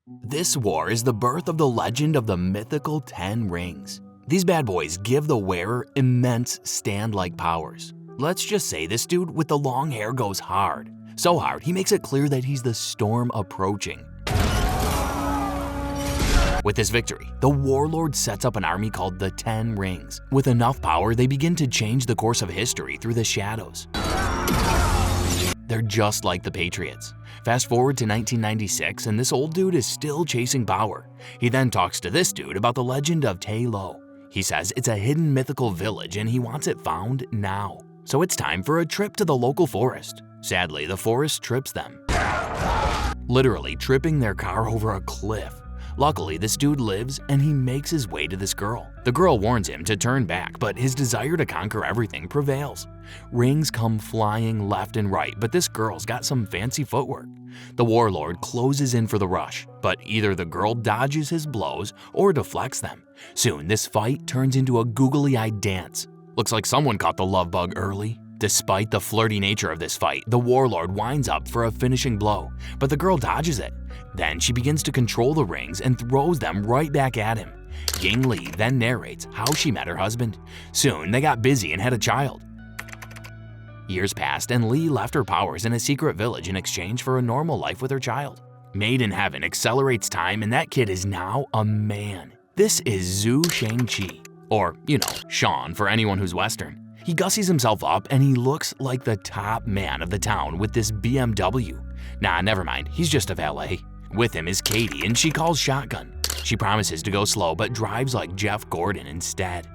This war is the birth of the legend of the mythical 10 rings. These bad boys give the wearer immense stand-like powers. Let's just say this dude with the long hair goes hard. So hard, he makes it clear that he's the storm approaching. With this victory, the warlord sets up an army called the 10 Rings. With enough power, they begin to change the course of history through the shadows. They're just like the Patriots. Fast forward to 1996 and this old dude is still chasing power. He then talks to this dude about the legend of Tai Lo. He says it's a hidden mythical village and he wants it found now. So it's time for a trip to the local forest. Sadly, the forest trips them, literally tripping their car over a cliff. Luckily, this dude lives and he makes his way to this girl. The girl warns him to turn back, but his desire to conquer everything prevails. Rings come flying left and right, but this girl's got some fancy footwork. The warlord closes in for the rush, but either the girl dodges his blows or deflects them. Soon, this fight turns into a googly-eyed dance. Looks like someone caught the love bug early. Despite the flirty nature of this fight, the warlord winds up for a finishing blow, but the girl dodges it. Then she begins to control the rings and throws them right back at him. Ying Li then narrates how she met her husband. Soon, they got busy and had a child. Years passed and Li left her powers in a secret village in exchange for a normal life with her child. Made in Heaven accelerates time and that kid is now a man. This is Zhu Shang-Chi, or, Sean for anyone who's Western. He gussies himself up and he looks like the top man of the town with this BMW. Nah, never mind, he's just a valet. With him is Katie and she calls shotgun. She promises to go slow but drives like Jeff Gordon instead.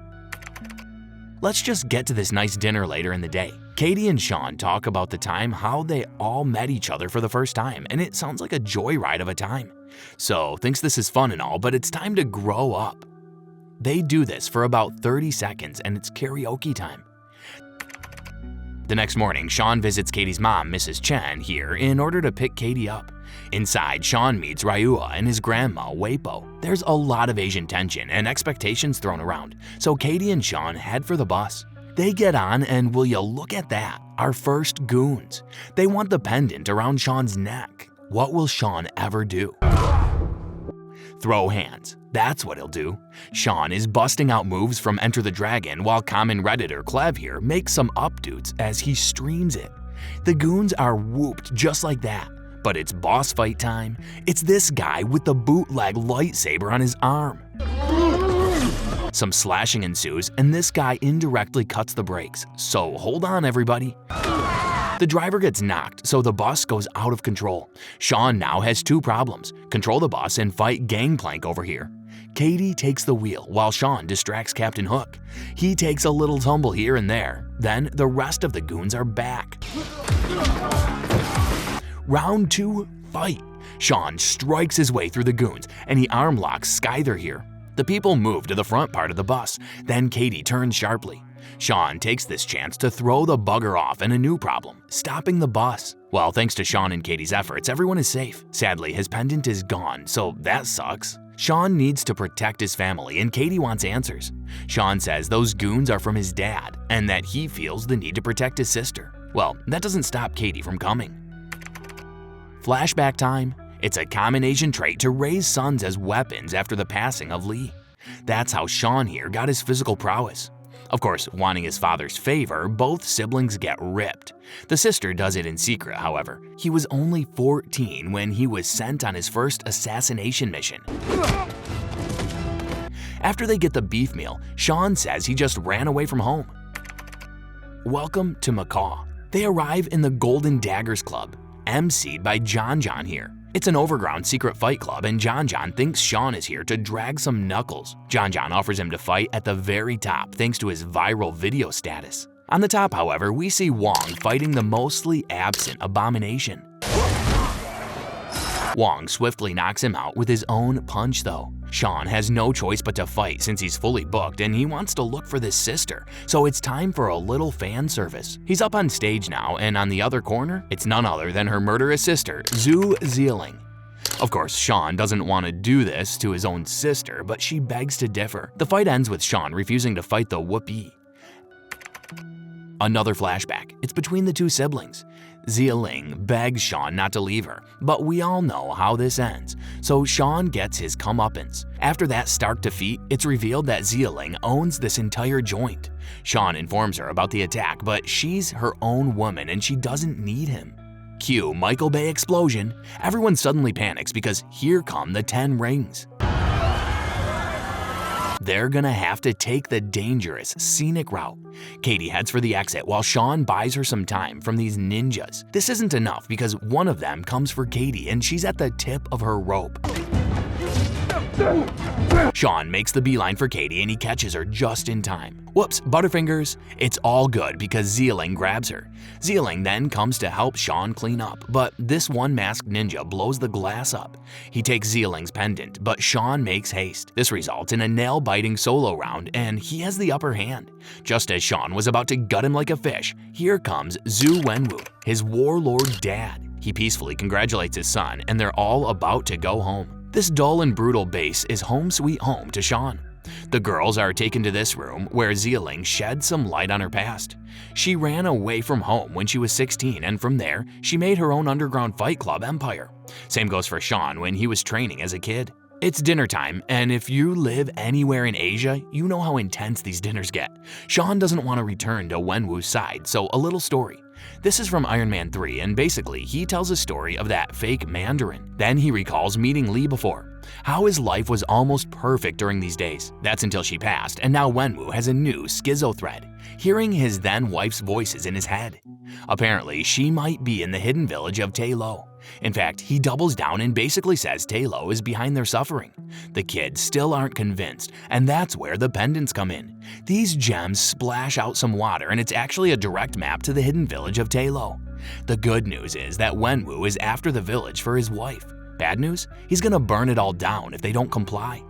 Let's just get to this nice dinner later in the day. Katie and Sean talk about the time how they all met each other for the first time and it sounds like a joyride of a time. So thinks this is fun and all, but it's time to grow up. They do this for about 30 seconds and it's karaoke time. The next morning, Sean visits Katie's mom, Mrs. Chen, here in order to pick Katie up. Inside, Sean meets Ryua and his grandma, Weipo. There's a lot of Asian tension and expectations thrown around, so Katie and Sean head for the bus. They get on and will you look at that, our first goons. They want the pendant around Sean's neck. What will Sean ever do? Throw hands. That's what he'll do. Sean is busting out moves from Enter the Dragon while common Redditor Clev here makes some updates as he streams it. The goons are whooped just like that. But it's boss fight time. It's this guy with the bootleg lightsaber on his arm. Some slashing ensues and this guy indirectly cuts the brakes. So hold on everybody. The driver gets knocked, so the bus goes out of control. Sean now has two problems: control the bus and fight Gangplank over here. Katie takes the wheel while Sean distracts Captain Hook. He takes a little tumble here and there. Then the rest of the goons are back. Round 2, fight. Sean strikes his way through the goons and he arm locks Skyther here. The people move to the front part of the bus. Then Katie turns sharply. Sean takes this chance to throw the bugger off and a new problem, stopping the bus. Well, thanks to Sean and Katie's efforts, everyone is safe. Sadly, his pendant is gone, so that sucks. Sean needs to protect his family and Katie wants answers. Sean says those goons are from his dad and that he feels the need to protect his sister. Well, that doesn't stop Katie from coming. Flashback time. It's a common Asian trait to raise sons as weapons after the passing of Lee. That's how Sean here got his physical prowess. Of course, wanting his father's favor, both siblings get ripped. The sister does it in secret, however. He was only 14 when he was sent on his first assassination mission. After they get the beef meal, Sean says he just ran away from home. Welcome to Macau. They arrive in the Golden Daggers Club, emceed by John here. It's an overground secret fight club and John thinks Sean is here to drag some knuckles. John offers him to fight at the very top thanks to his viral video status. On the top, however, we see Wong fighting the mostly absent Abomination. Wong swiftly knocks him out with his own punch though. Sean has no choice but to fight since he's fully booked and he wants to look for this sister, so it's time for a little fan service. He's up on stage now and on the other corner, it's none other than her murderous sister, Zhu Zieling. Of course, Sean doesn't want to do this to his own sister, but she begs to differ. The fight ends with Sean refusing to fight the whoopee. Another flashback. It's between the two siblings. Xia Ling begs Sean not to leave her, but we all know how this ends, so Sean gets his comeuppance. After that stark defeat, it's revealed that Xia Ling owns this entire joint. Sean informs her about the attack, but she's her own woman and she doesn't need him. Cue Michael Bay explosion. Everyone suddenly panics because here come the 10 rings. They're gonna have to take the dangerous, scenic route. Katie heads for the exit while Sean buys her some time from these ninjas. This isn't enough because one of them comes for Katie and she's at the tip of her rope. Sean makes the beeline for Katie and he catches her just in time. Whoops, Butterfingers. It's all good because Xia Ling grabs her. Xia Ling then comes to help Sean clean up, but this one masked ninja blows the glass up. He takes Xia Ling's pendant, but Sean makes haste. This results in a nail-biting solo round and he has the upper hand. Just as Sean was about to gut him like a fish, here comes Zhu Wenwu, his warlord dad. He peacefully congratulates his son and they're all about to go home. This dull and brutal base is home sweet home to Sean. The girls are taken to this room where Xia Ling sheds some light on her past. She ran away from home when she was 16 and from there, she made her own underground fight club empire. Same goes for Sean when he was training as a kid. It's dinner time, and if you live anywhere in Asia, you know how intense these dinners get. Sean doesn't want to return to Wenwu's side, so a little story. This is from Iron Man 3, and basically, he tells a story of that fake Mandarin. Then he recalls meeting Lee before, how his life was almost perfect during these days. That's until she passed, and now Wenwu has a new schizo thread, hearing his then-wife's voices in his head. Apparently, she might be in the hidden village of Tai Lo. In fact, he doubles down and basically says Tai Lo is behind their suffering. The kids still aren't convinced, and that's where the pendants come in. These gems splash out some water and it's actually a direct map to the hidden village of Tai Lo. The good news is that Wenwu is after the village for his wife. Bad news? He's gonna burn it all down if they don't comply.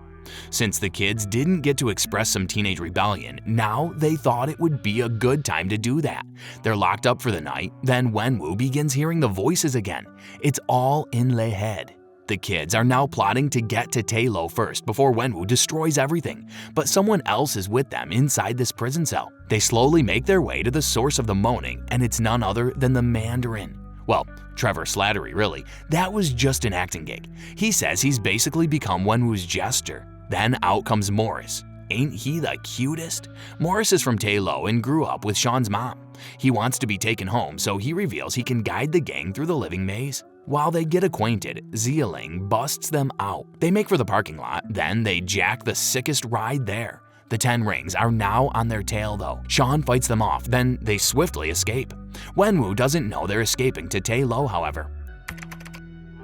Since the kids didn't get to express some teenage rebellion, now they thought it would be a good time to do that. They're locked up for the night, then Wenwu begins hearing the voices again. It's all in their head. The kids are now plotting to get to Tai Lo first before Wenwu destroys everything, but someone else is with them inside this prison cell. They slowly make their way to the source of the moaning, and it's none other than the Mandarin. Well, Trevor Slattery really. That was just an acting gig. He says he's basically become Wenwu's jester. Then out comes Morris. Ain't he the cutest? Morris is from Tai Lo and grew up with Sean's mom. He wants to be taken home, so he reveals he can guide the gang through the living maze. While they get acquainted, Xia Ling busts them out. They make for the parking lot, then they jack the sickest ride there. The 10 rings are now on their tail though. Sean fights them off, then they swiftly escape. Wenwu doesn't know they're escaping to Tai Lo, however.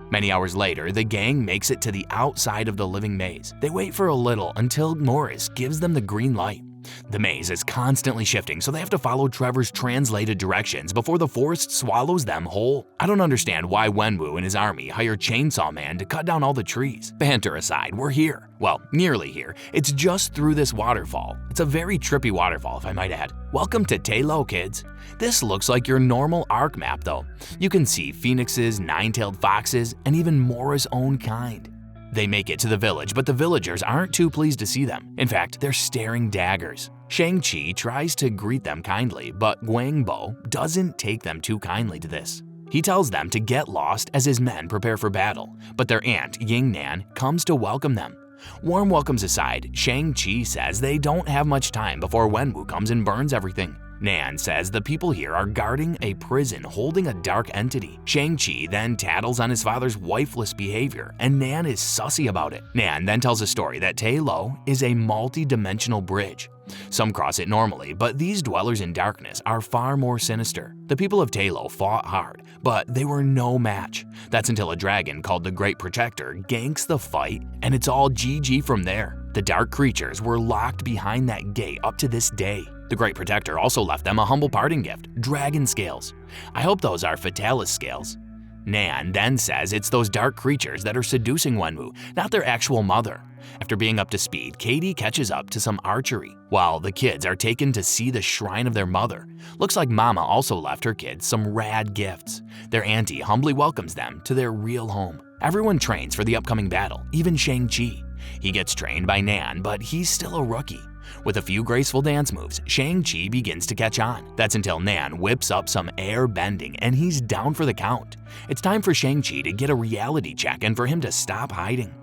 Many hours later, the gang makes it to the outside of the living maze. They wait for a little until Morris gives them the green light. The maze is constantly shifting, so they have to follow Trevor's translated directions before the forest swallows them whole. I don't understand why Wenwu and his army hire Chainsaw Man to cut down all the trees. Banter aside, we're here. Well, nearly here. It's just through this waterfall. It's a very trippy waterfall, if I might add. Welcome to Tai Lo, kids. This looks like your normal Ark map, though. You can see phoenixes, nine-tailed foxes, and even Mora's own kind. They make it to the village, but the villagers aren't too pleased to see them. In fact, they're staring daggers. Shang-Chi tries to greet them kindly, but Guangbo doesn't take them too kindly to this. He tells them to get lost as his men prepare for battle, but their aunt, Yingnan, comes to welcome them. Warm welcomes aside, Shang-Chi says they don't have much time before Wenwu comes and burns everything. Nan says the people here are guarding a prison holding a dark entity. Shang-Chi then tattles on his father's wifeless behavior, and Nan is sussy about it. Nan then tells a story that Tai Lo is a multi-dimensional bridge. Some cross it normally, but these dwellers in darkness are far more sinister. The people of Tai Lo fought hard, but they were no match. That's until a dragon called the Great Protector ganks the fight, and it's all GG from there. The dark creatures were locked behind that gate up to this day. The Great Protector also left them a humble parting gift, dragon scales. I hope those are Fatalis scales. Nan then says it's those dark creatures that are seducing Wenwu, not their actual mother. After being up to speed, Katie catches up to some archery, while the kids are taken to see the shrine of their mother. Looks like Mama also left her kids some rad gifts. Their auntie humbly welcomes them to their real home. Everyone trains for the upcoming battle, even Shang-Chi. He gets trained by Nan, but he's still a rookie. With a few graceful dance moves, Shang-Chi begins to catch on. That's until Nan whips up some air bending and he's down for the count. It's time for Shang-Chi to get a reality check and for him to stop hiding.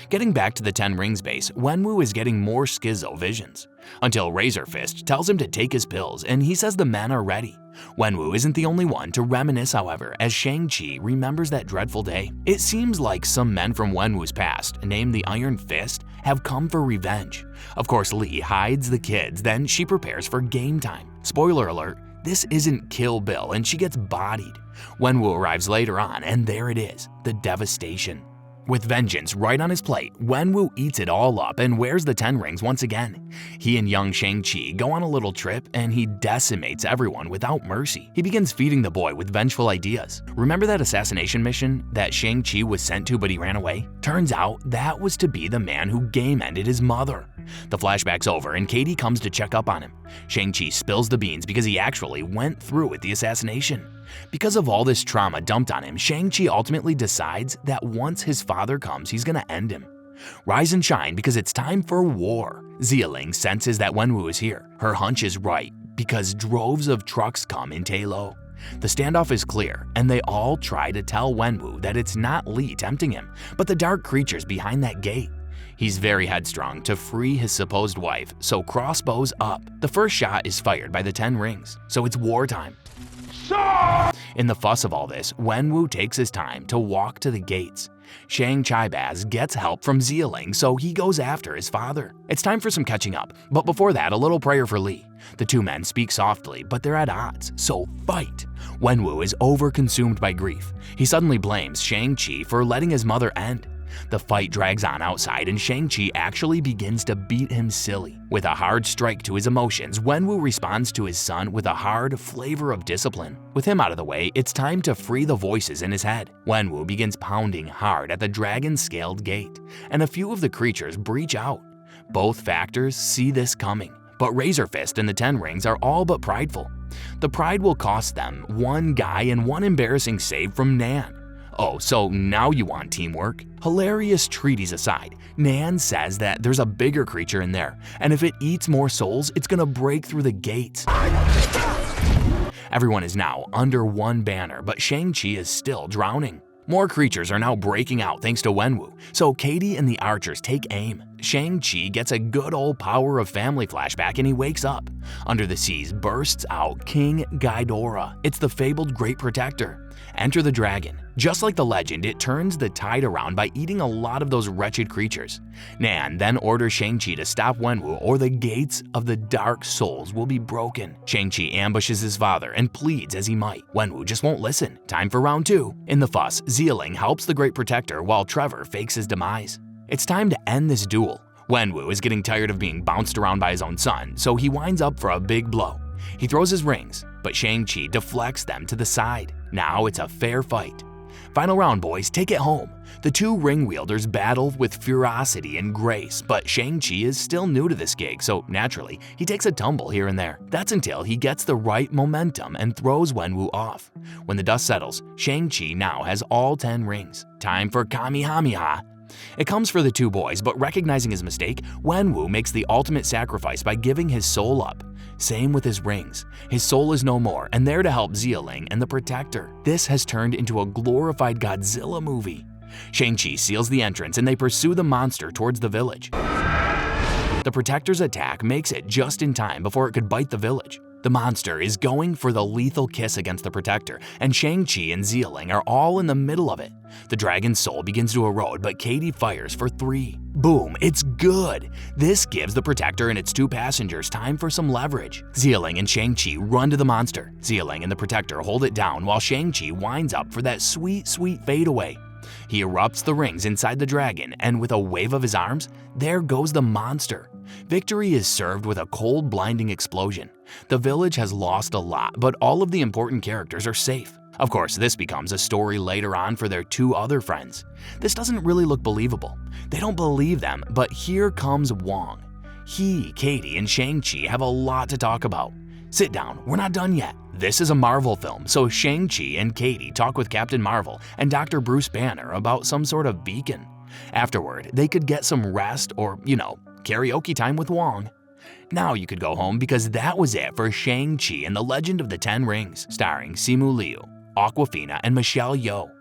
Getting back to the Ten Rings base, Wenwu is getting more schizo visions. Until Razor Fist tells him to take his pills and he says the men are ready. Wenwu isn't the only one to reminisce, however, as Shang-Chi remembers that dreadful day. It seems like some men from Wenwu's past, named the Iron Fist, have come for revenge. Of course, Lee hides the kids, then she prepares for game time. Spoiler alert, this isn't Kill Bill and she gets bodied. Wenwu arrives later on and there it is, the devastation. With vengeance right on his plate, Wenwu eats it all up and wears the 10 rings once again. He and young Shang-Chi go on a little trip and he decimates everyone without mercy. He begins feeding the boy with vengeful ideas. Remember that assassination mission that Shang-Chi was sent to but he ran away? Turns out that was to be the man who game-ended his mother. The flashback's over and Katie comes to check up on him. Shang-Chi spills the beans because he actually went through with the assassination. Because of all this trauma dumped on him, Shang-Chi ultimately decides that once his father comes, he's gonna end him. Rise and shine because it's time for war. Xialing senses that Wenwu is here. Her hunch is right because droves of trucks come in Tailo. The standoff is clear and they all try to tell Wenwu that it's not Lee tempting him, but the dark creatures behind that gate. He's very headstrong to free his supposed wife, so crossbows up. The first shot is fired by the 10 rings, so it's wartime. In the fuss of all this, Wenwu takes his time to walk to the gates. Shang Chaibaz gets help from Xialing, so he goes after his father. It's time for some catching up, but before that, a little prayer for Lee. The two men speak softly, but they're at odds, so fight! Wenwu is overconsumed by grief. He suddenly blames Shang-Chi for letting his mother end. The fight drags on outside and Shang-Chi actually begins to beat him silly. With a hard strike to his emotions, Wenwu responds to his son with a hard flavor of discipline. With him out of the way, it's time to free the voices in his head. Wenwu begins pounding hard at the dragon-scaled gate, and a few of the creatures breach out. Both factors see this coming, but Razor Fist and the 10 rings are all but prideful. The pride will cost them one guy and one embarrassing save from Nan. Oh, so now you want teamwork? Hilarious treaties aside, Nan says that there's a bigger creature in there, and if it eats more souls, it's gonna break through the gates. Everyone is now under one banner, but Shang-Chi is still drowning. More creatures are now breaking out thanks to Wenwu, so Katie and the archers take aim. Shang-Chi gets a good old power of family flashback and he wakes up. Under the seas bursts out King Ghidorah. It's the fabled Great Protector. Enter the dragon. Just like the legend, it turns the tide around by eating a lot of those wretched creatures. Nan then orders Shang-Chi to stop Wenwu or the gates of the dark souls will be broken. Shang-Chi ambushes his father and pleads as he might. Wenwu just won't listen. Time for round 2. In the fuss, Xialing helps the Great Protector while Trevor fakes his demise. It's time to end this duel. Wenwu is getting tired of being bounced around by his own son, so he winds up for a big blow. He throws his rings, but Shang-Chi deflects them to the side. Now it's a fair fight. Final round, boys, take it home. The two ring wielders battle with ferocity and grace, but Shang-Chi is still new to this gig, so naturally, he takes a tumble here and there. That's until he gets the right momentum and throws Wenwu off. When the dust settles, Shang-Chi now has all 10 rings. Time for Kamehameha. It comes for the two boys, but recognizing his mistake, Wenwu makes the ultimate sacrifice by giving his soul up. Same with his rings. His soul is no more and there to help Xialing and the Protector. This has turned into a glorified Godzilla movie. Shang-Chi seals the entrance and they pursue the monster towards the village. The Protector's attack makes it just in time before it could bite the village. The monster is going for the lethal kiss against the Protector, and Shang-Chi and Xialing are all in the middle of it. The dragon's soul begins to erode, but Katie fires for 3. Boom, it's good! This gives the Protector and its 2 passengers time for some leverage. Xialing and Shang-Chi run to the monster. Xialing and the Protector hold it down while Shang-Chi winds up for that sweet, sweet fadeaway. He erupts the rings inside the dragon, and with a wave of his arms, there goes the monster. Victory is served with a cold, blinding explosion. The village has lost a lot, but all of the important characters are safe. Of course, this becomes a story later on for their 2 other friends. This doesn't really look believable. They don't believe them, but here comes Wong. He, Katie, and Shang-Chi have a lot to talk about. Sit down, we're not done yet. This is a Marvel film, so Shang-Chi and Katie talk with Captain Marvel and Dr. Bruce Banner about some sort of beacon. Afterward, they could get some rest or, karaoke time with Wong. Now you could go home because that was it for Shang-Chi and the Legend of the Ten Rings, starring Simu Liu, Awkwafina, and Michelle Yeoh.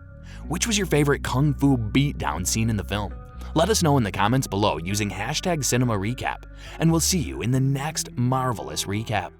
Which was your favorite kung fu beatdown scene in the film? Let us know in the comments below using #CinemaRecap, and we'll see you in the next marvelous recap.